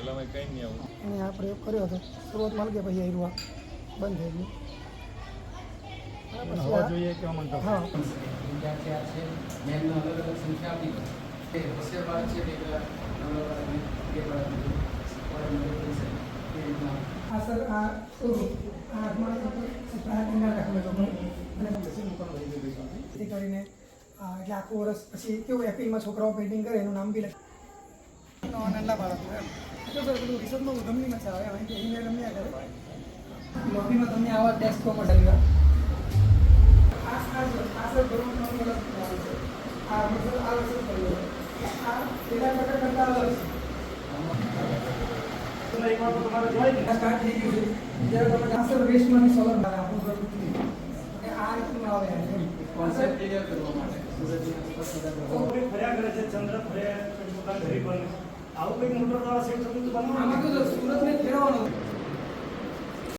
પેલામાં કંઈ નહીં આવું. અને આ પ્રયોગ કર્યો હતો શરૂઆતમાં કે પછી આવ્યું બંધ થઈ ગયું. હવા જોઈએ કે અમન હા વિદ્યાર્થી આ છે મેનનો અલગ અલગ સંખ્યા આપી છે હોશિયાર બાળક છે તે પેલા બે બાળક આ સર આ આઠમાં પ્રાર્થના રાખેલો હતો અને જેથી કરીને એટલે આખું વર્ષ પછી કેવું એપ્રિલમાં છોકરાઓ પેઇન્ટિંગ કરે એનું નામ બી લખે નાના બાળકો એમ તો સર પેલું રિસર્ચમાં ગમની મજા આવે અહીં એને રમ્યા કરે લોબીમાં તમને આવા ટેસ્ટ મળી ગયા આ સર ગવર્મેન્ટ આ મતલબ આ વર્ષે કર્યો આ પેલા પ્રકાર કરતા અલગ છે સ્ટાર્ટ થઈ ગયું છે જ્યારે તમે આ સર વેસ્ટમાંથી સોલર આપણું ઘર આ રીતનું આવે કોન્સેપ્ટ ક્લિયર કરવા માટે સૂરજની આસપાસ ફર્યા કરે છે ચંદ્ર ફરે પોતાના ઘરે પણ આવું કંઈક મોટર દ્વારા સેટ થતું તો બનાવવાનું. આમાં તો